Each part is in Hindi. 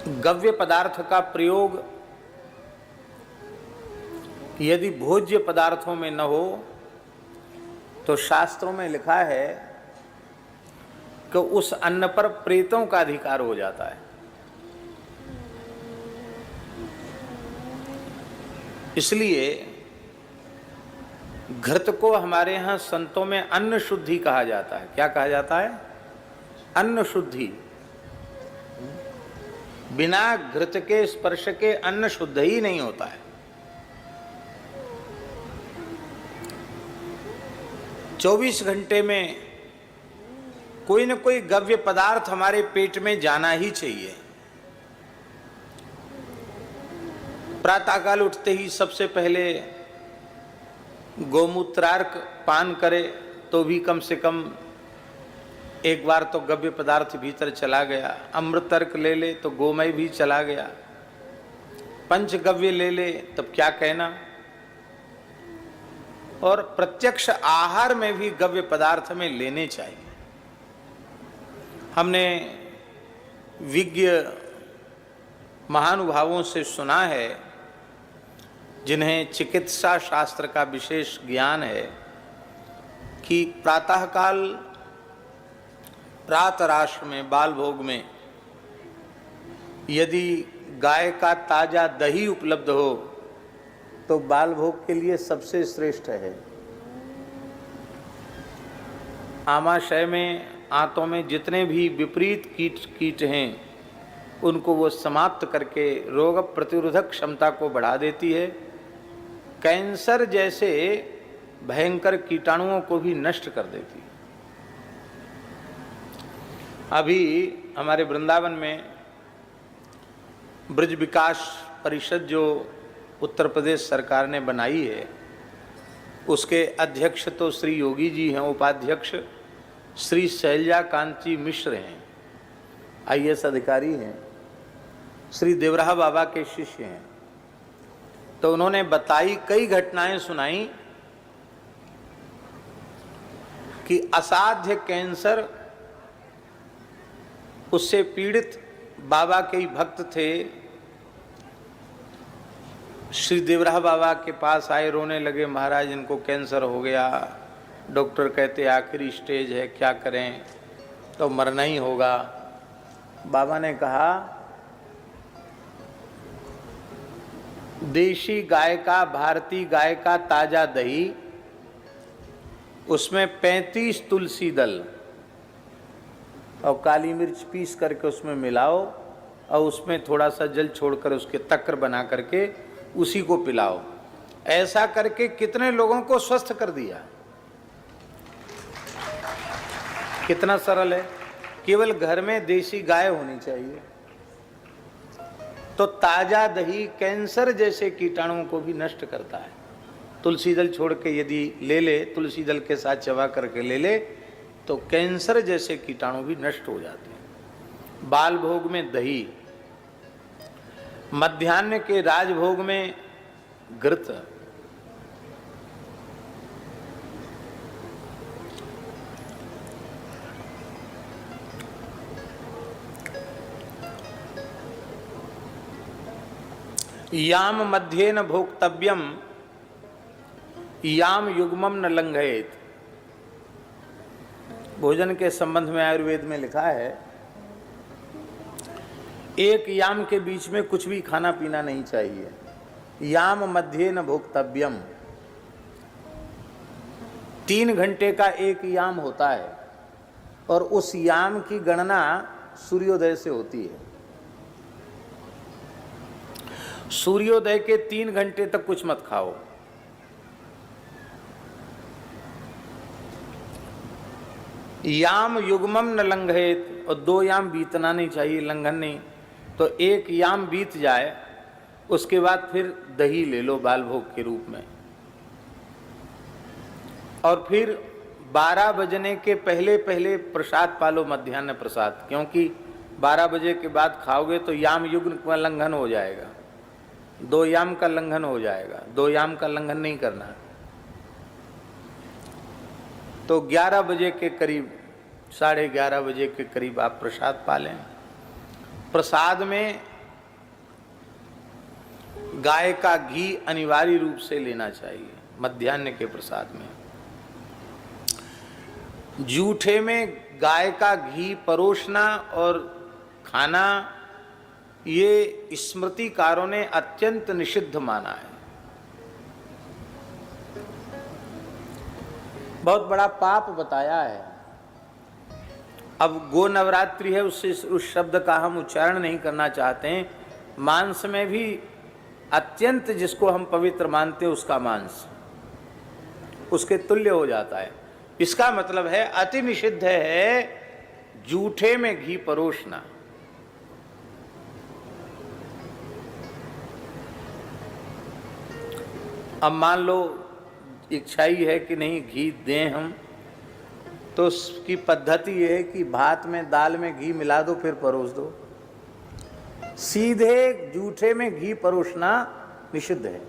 गव्य पदार्थ का प्रयोग यदि भोज्य पदार्थों में न हो तो शास्त्रों में लिखा है कि उस अन्न पर प्रेतों का अधिकार हो जाता है। इसलिए घृत को हमारे यहाँ संतों में अन्न शुद्धि कहा जाता है। क्या कहा जाता है? अन्न शुद्धि। बिना घृत के स्पर्श के अन्न शुद्ध ही नहीं होता है। 24 घंटे में कोई न कोई गव्य पदार्थ हमारे पेट में जाना ही चाहिए। प्रातःकाल उठते ही सबसे पहले गोमूत्रार्क पान करे तो भी कम से कम एक बार तो गव्य पदार्थ भीतर चला गया। अमृतर्क ले ले तो गोमय भी चला गया। पंचगव्य ले ले तब क्या कहना। और प्रत्यक्ष आहार में भी गव्य पदार्थ में लेने चाहिए। हमने विज्ञ महानुभावों से सुना है, जिन्हें चिकित्सा शास्त्र का विशेष ज्ञान है, कि प्रातःकाल प्रातराश में बाल भोग में यदि गाय का ताजा दही उपलब्ध हो तो बाल भोग के लिए सबसे श्रेष्ठ है। आमाशय में, आंतों में जितने भी विपरीत कीट हैं उनको वो समाप्त करके रोग प्रतिरोधक क्षमता को बढ़ा देती है। कैंसर जैसे भयंकर कीटाणुओं को भी नष्ट कर देती है। अभी हमारे वृंदावन में ब्रज विकास परिषद जो उत्तर प्रदेश सरकार ने बनाई है, उसके अध्यक्ष तो श्री योगी जी हैं, उपाध्यक्ष श्री शैलजा कांति मिश्र हैं, IAS अधिकारी हैं, श्री देवराहा बाबा के शिष्य हैं। तो उन्होंने बताई, कई घटनाएं सुनाई कि असाध्य कैंसर, उससे पीड़ित बाबा के ही भक्त थे, श्री देवराहा बाबा के पास आए, रोने लगे, महाराज इनको कैंसर हो गया, डॉक्टर कहते आखिरी स्टेज है, क्या करें, तो मरना ही होगा। बाबा ने कहा, देशी गाय का, भारतीय गाय का ताजा दही, उसमें 35 तुलसी दल और काली मिर्च पीस करके उसमें मिलाओ और उसमें थोड़ा सा जल छोड़कर उसके तक्र बना करके उसी को पिलाओ। ऐसा करके कितने लोगों को स्वस्थ कर दिया। कितना सरल है। केवल घर में देशी गाय होनी चाहिए। तो ताजा दही कैंसर जैसे कीटाणुओं को भी नष्ट करता है। तुलसी दल छोड़ के यदि ले ले, तुलसी दल के साथ चबा करके ले ले, तो कैंसर जैसे कीटाणु भी नष्ट हो जाते हैं। बाल भोग में दही, मध्याह्न के राजभोग में घृत, याम मध्ये न भोक्तव्यम याम युग्मम न लंघयेत। भोजन के संबंध में आयुर्वेद में लिखा है, एक याम के बीच में कुछ भी खाना पीना नहीं चाहिए। याम मध्ये न भोक्तव्यम, 3 घंटे का एक याम होता है और उस याम की गणना सूर्योदय से होती है। सूर्योदय के 3 घंटे तक कुछ मत खाओ। याम युग्मम न लंघयेत, और 2 याम बीतना नहीं चाहिए, लंघन नहीं। तो एक याम बीत जाए उसके बाद फिर दही ले लो बाल भोग के रूप में, और फिर 12 बजने के पहले पहले प्रसाद पालो, मध्याह्न प्रसाद, क्योंकि 12 बजे के बाद खाओगे तो याम युग्म का लंघन हो जाएगा, 2 याम का लंघन हो जाएगा। 2 याम का लंघन नहीं करना। तो 11 बजे के करीब, 11:30 बजे के करीब आप प्रसाद पा लें। प्रसाद में गाय का घी अनिवार्य रूप से लेना चाहिए मध्याह्न के प्रसाद में। जूठे में गाय का घी परोसना और खाना ये स्मृतिकारों ने अत्यंत निषिद्ध माना है, बहुत बड़ा पाप बताया है। अब गो नवरात्रि है, उससे उस शब्द का हम उच्चारण नहीं करना चाहते हैं। मांस में भी अत्यंत जिसको हम पवित्र मानते हैं उसका मांस उसके तुल्य हो जाता है। इसका मतलब है अति निषिद्ध है जूठे में घी परोसना। अब मान लो इच्छा ही है कि नहीं घी दें हम, तो उसकी पद्धति ये है कि भात में दाल में घी मिला दो फिर परोस दो। सीधे जूठे में घी परोसना निषिद्ध है।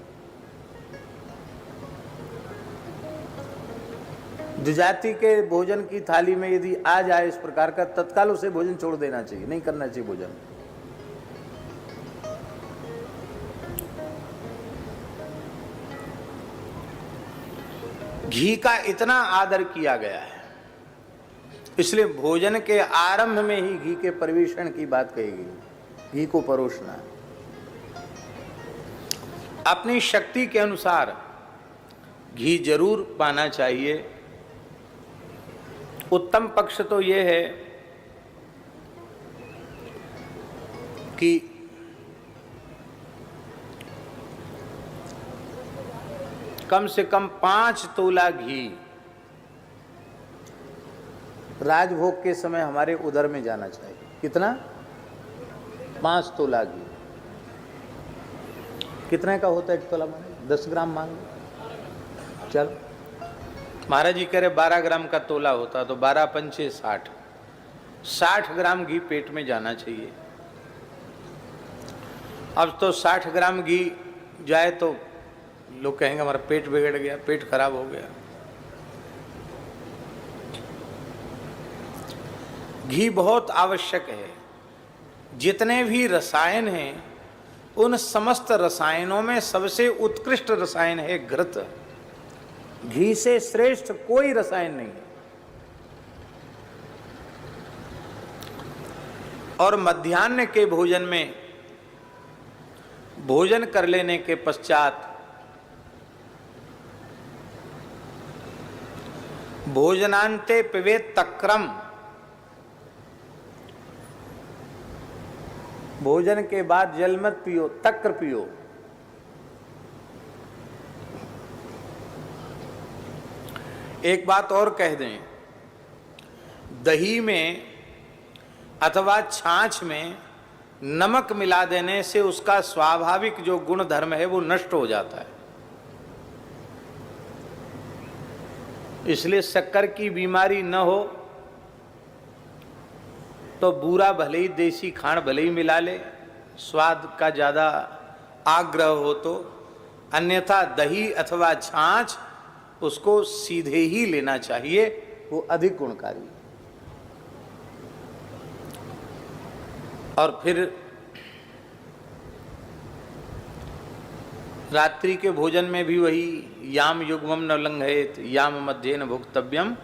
द्विजाति के भोजन की थाली में यदि आ जाए इस प्रकार का, तत्काल उसे भोजन छोड़ देना चाहिए, नहीं करना चाहिए भोजन। घी का इतना आदर किया गया है, इसलिए भोजन के आरंभ में ही घी के परिवेषण की बात कही गई। घी को परोसना है अपनी शक्ति के अनुसार, घी जरूर पाना चाहिए। उत्तम पक्ष तो यह है कि कम से कम 5 तोला घी राजभोग के समय हमारे उदर में जाना चाहिए। कितना? 5 तोला घी। कितने का होता है 1 तोला? मांगे 10 ग्राम मांगे, चल। महाराज जी कह रहे 12 ग्राम का तोला होता तो 12 पंचे 60, 60 ग्राम घी पेट में जाना चाहिए। अब तो 60 ग्राम घी जाए तो लोग कहेंगे हमारा पेट बिगड़ गया, पेट खराब हो गया। घी बहुत आवश्यक है। जितने भी रसायन हैं उन समस्त रसायनों में सबसे उत्कृष्ट रसायन है घृत। घी से श्रेष्ठ कोई रसायन नहीं है। और मध्याह्न के भोजन में भोजन कर लेने के पश्चात भोजनांते पिबेत तक्रम, भोजन के बाद जल मत पियो, तक्र पियो। एक बात और कह दें, दही में अथवा छाछ में नमक मिला देने से उसका स्वाभाविक जो गुण धर्म है वो नष्ट हो जाता है। इसलिए शक्कर की बीमारी न हो तो बूरा भले ही, देसी खांड भले ही मिला ले, स्वाद का ज़्यादा आग्रह हो तो, अन्यथा दही अथवा छाछ उसको सीधे ही लेना चाहिए, वो अधिक गुणकारी। और फिर रात्रि के भोजन में भी वही याम युग्मम न लंघयेत, याम मध्य न भुक्तव्यम,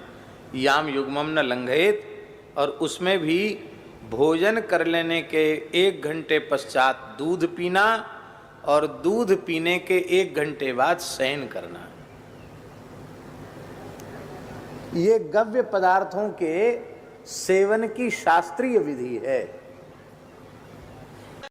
याम युग्मम न लंघयेत। और उसमें भी भोजन कर लेने के 1 घंटे पश्चात दूध पीना और दूध पीने के 1 घंटे बाद शयन करना। ये गव्य पदार्थों के सेवन की शास्त्रीय विधि है।